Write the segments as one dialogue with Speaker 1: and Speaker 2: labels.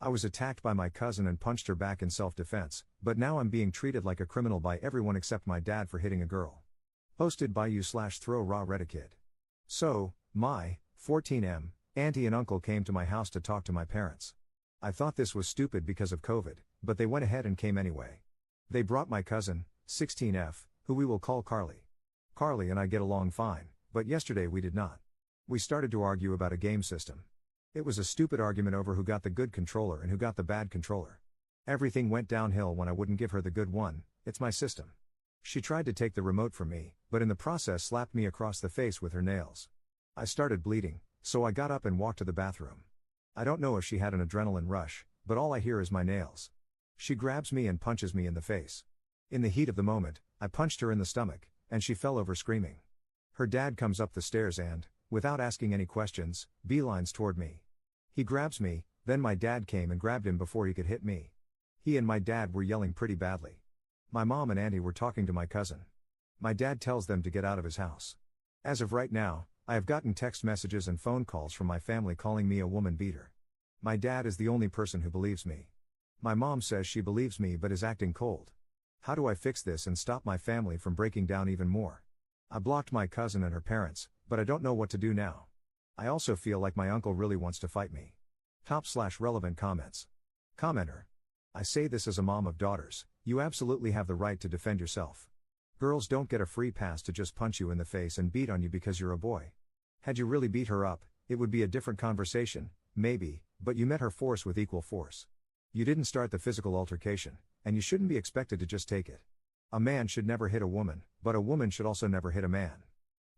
Speaker 1: I was attacked by my cousin and punched her back in self-defense, but now I'm being treated like a criminal by everyone except my dad for hitting a girl. Posted by you/throw raw Reddit. So, my 14M auntie and uncle came to my house to talk to my parents. I thought this was stupid because of COVID, but they went ahead and came anyway. They brought my cousin, 16F, who we will call Carly. Carly and I get along fine, but yesterday we did not. We started to argue about a game system. It was a stupid argument over who got the good controller and who got the bad controller. Everything went downhill when I wouldn't give her the good one. It's my system. She tried to take the remote from me, but in the process slapped me across the face with her nails. I started bleeding, so I got up and walked to the bathroom. I don't know if she had an adrenaline rush, but all I hear is my nails. She grabs me and punches me in the face. In the heat of the moment, I punched her in the stomach, and she fell over screaming. Her dad comes up the stairs and, without asking any questions, beelines toward me. He grabs me, then my dad came and grabbed him before he could hit me. He and my dad were yelling pretty badly. My mom and auntie were talking to my cousin. My dad tells them to get out of his house. As of right now, I have gotten text messages and phone calls from my family calling me a woman beater. My dad is the only person who believes me. My mom says she believes me but is acting cold. How do I fix this and stop my family from breaking down even more? I blocked my cousin and her parents, but I don't know what to do now. I also feel like my uncle really wants to fight me. Top/relevant comments. Commenter. I say this as a mom of daughters, you absolutely have the right to defend yourself. Girls don't get a free pass to just punch you in the face and beat on you because you're a boy. Had you really beat her up, it would be a different conversation, maybe, but you met her force with equal force. You didn't start the physical altercation, and you shouldn't be expected to just take it. A man should never hit a woman, but a woman should also never hit a man.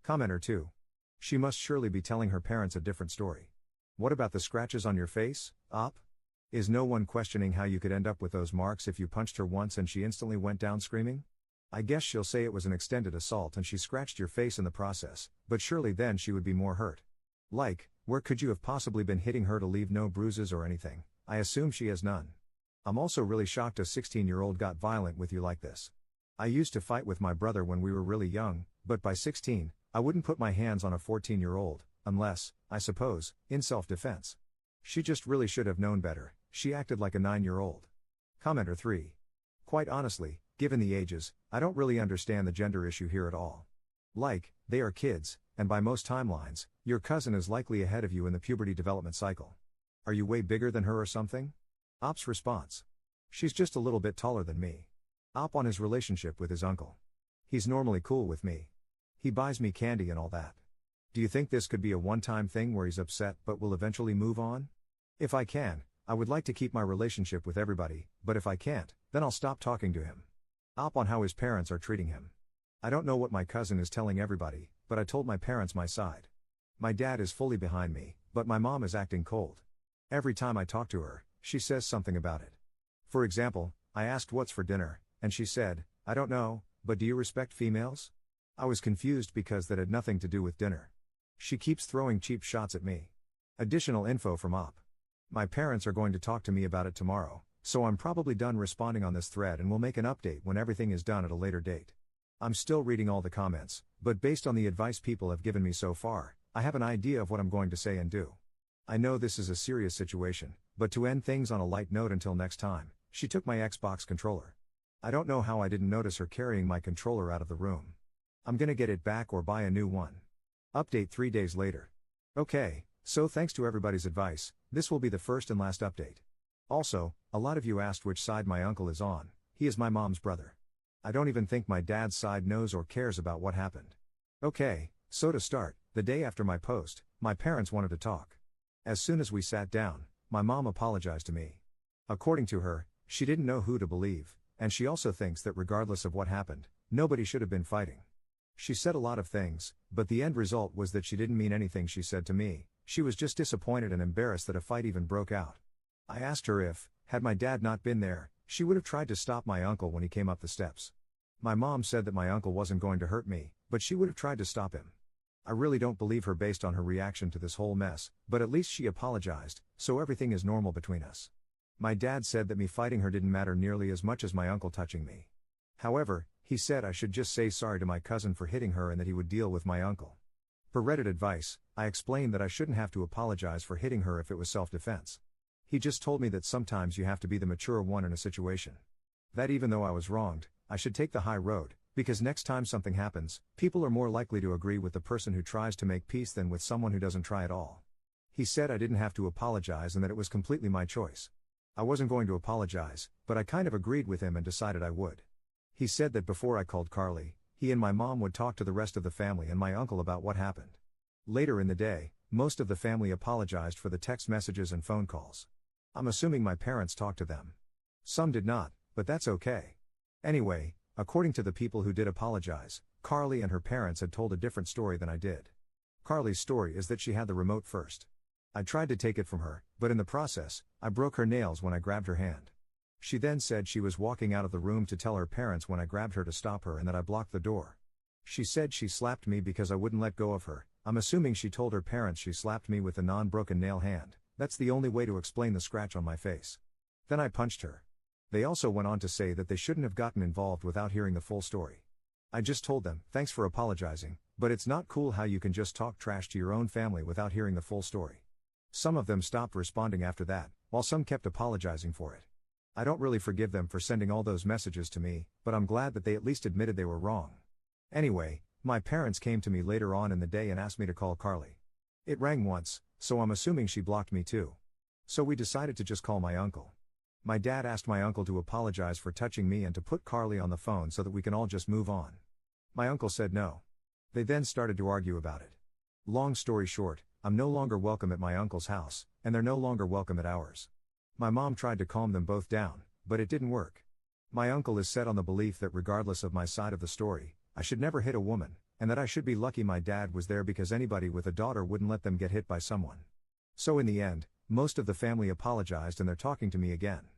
Speaker 1: Commenter 2. She must surely be telling her parents a different story. What about the scratches on your face, Op? Is no one questioning how you could end up with those marks if you punched her once and she instantly went down screaming? I guess she'll say it was an extended assault and she scratched your face in the process, but surely then she would be more hurt. Like, where could you have possibly been hitting her to leave no bruises or anything? I assume she has none. I'm also really shocked a 16-year-old got violent with you like this. I used to fight with my brother when we were really young, but by 16, I wouldn't put my hands on a 14-year-old, unless, I suppose, in self-defense. She just really should have known better, she acted like a 9-year-old. Commenter 3. Quite honestly, given the ages, I don't really understand the gender issue here at all. Like, they are kids, and by most timelines, your cousin is likely ahead of you in the puberty development cycle. Are you way bigger than her or something? Op's response. She's just a little bit taller than me. Op on his relationship with his uncle. He's normally cool with me. He buys me candy and all that. Do you think this could be a one-time thing where he's upset but will eventually move on? If I can, I would like to keep my relationship with everybody, but if I can't, then I'll stop talking to him. Op on how his parents are treating him. I don't know what my cousin is telling everybody, but I told my parents my side. My dad is fully behind me, but my mom is acting cold. Every time I talk to her, she says something about it. For example, I asked what's for dinner, and she said, I don't know, but do you respect females? I was confused because that had nothing to do with dinner. She keeps throwing cheap shots at me. Additional info from Op. My parents are going to talk to me about it tomorrow, so I'm probably done responding on this thread and will make an update when everything is done at a later date. I'm still reading all the comments, but based on the advice people have given me so far, I have an idea of what I'm going to say and do. I know this is a serious situation, but to end things on a light note until next time, she took my Xbox controller. I don't know how I didn't notice her carrying my controller out of the room. I'm gonna get it back or buy a new one. Update 3 days later. Okay, so thanks to everybody's advice, this will be the first and last update. Also, a lot of you asked which side my uncle is on. He is my mom's brother. I don't even think my dad's side knows or cares about what happened. Okay, so to start, the day after my post, my parents wanted to talk. As soon as we sat down, my mom apologized to me. According to her, she didn't know who to believe, and she also thinks that regardless of what happened, nobody should have been fighting. She said a lot of things, but the end result was that she didn't mean anything she said to me. She was just disappointed and embarrassed that a fight even broke out. I asked her if, had my dad not been there, she would have tried to stop my uncle when he came up the steps. My mom said that my uncle wasn't going to hurt me, but she would have tried to stop him. I really don't believe her based on her reaction to this whole mess, but at least she apologized, so everything is normal between us. My dad said that me fighting her didn't matter nearly as much as my uncle touching me. However, he said I should just say sorry to my cousin for hitting her and that he would deal with my uncle. Per Reddit advice, I explained that I shouldn't have to apologize for hitting her if it was self-defense. He just told me that sometimes you have to be the mature one in a situation. That even though I was wronged, I should take the high road, because next time something happens, people are more likely to agree with the person who tries to make peace than with someone who doesn't try at all. He said I didn't have to apologize and that it was completely my choice. I wasn't going to apologize, but I kind of agreed with him and decided I would. He said that before I called Carly, he and my mom would talk to the rest of the family and my uncle about what happened. Later in the day, most of the family apologized for the text messages and phone calls. I'm assuming my parents talked to them. Some did not, but that's okay. Anyway, according to the people who did apologize, Carly and her parents had told a different story than I did. Carly's story is that she had the remote first. I tried to take it from her, but in the process, I broke her nails when I grabbed her hand. She then said she was walking out of the room to tell her parents when I grabbed her to stop her and that I blocked the door. She said she slapped me because I wouldn't let go of her. I'm assuming she told her parents she slapped me with a non-broken nail hand. That's the only way to explain the scratch on my face. Then I punched her. They also went on to say that they shouldn't have gotten involved without hearing the full story. I just told them, thanks for apologizing, but it's not cool how you can just talk trash to your own family without hearing the full story. Some of them stopped responding after that, while some kept apologizing for it. I don't really forgive them for sending all those messages to me, but I'm glad that they at least admitted they were wrong. Anyway, my parents came to me later on in the day and asked me to call Carly. It rang once, so I'm assuming she blocked me too. So we decided to just call my uncle. My dad asked my uncle to apologize for touching me and to put Carly on the phone so that we can all just move on. My uncle said no. They then started to argue about it. Long story short, I'm no longer welcome at my uncle's house, and they're no longer welcome at ours. My mom tried to calm them both down, but it didn't work. My uncle is set on the belief that regardless of my side of the story, I should never hit a woman, and that I should be lucky my dad was there because anybody with a daughter wouldn't let them get hit by someone. So in the end, most of the family apologized and they're talking to me again.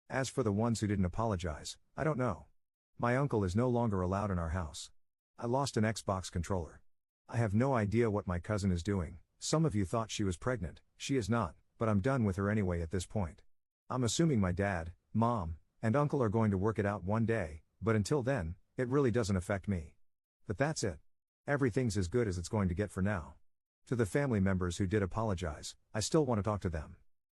Speaker 1: As for the ones who didn't apologize, I don't know. My uncle is no longer allowed in our house. I lost an Xbox controller. I have no idea what my cousin is doing. Some of you thought she was pregnant, she is not, but I'm done with her anyway at this point. I'm assuming my dad, mom, and uncle are going to work it out one day, but until then, it really doesn't affect me. But that's it. Everything's as good as it's going to get for now. To the family members who did apologize, I still want to talk to them.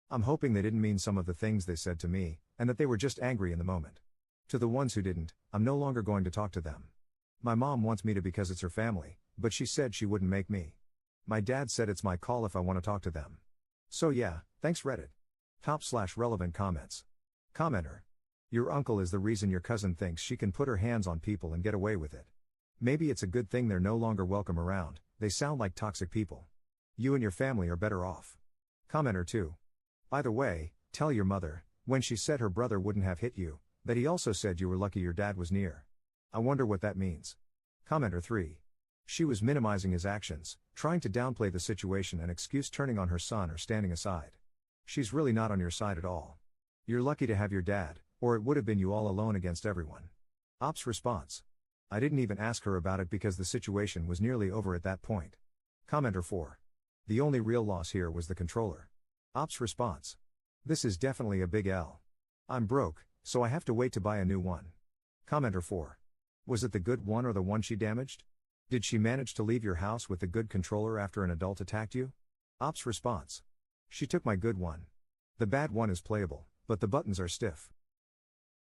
Speaker 1: I'm hoping they didn't mean some of the things they said to me, and that they were just angry in the moment. To the ones who didn't, I'm no longer going to talk to them. My mom wants me to because it's her family, but she said she wouldn't make me. My dad said it's my call if I want to talk to them. So yeah, thanks Reddit. Top/relevant comments. Commenter. Your uncle is the reason your cousin thinks she can put her hands on people and get away with it. Maybe it's a good thing they're no longer welcome around, they sound like toxic people. You and your family are better off. Commenter 2. By the way, tell your mother, when she said her brother wouldn't have hit you, that he also said you were lucky your dad was near. I wonder what that means. Commenter 3. She was minimizing his actions, trying to downplay the situation and excuse turning on her son or standing aside. She's really not on your side at all. You're lucky to have your dad, or it would have been you all alone against everyone. Ops response. I didn't even ask her about it because the situation was nearly over at that point. Commenter 4. The only real loss here was the controller. Ops response. This is definitely a big L. I'm broke, so I have to wait to buy a new one. Commenter 4. Was it the good one or the one she damaged? Did she manage to leave your house with the good controller after an adult attacked you? Ops response. She took my good one. The bad one is playable, but the buttons are stiff.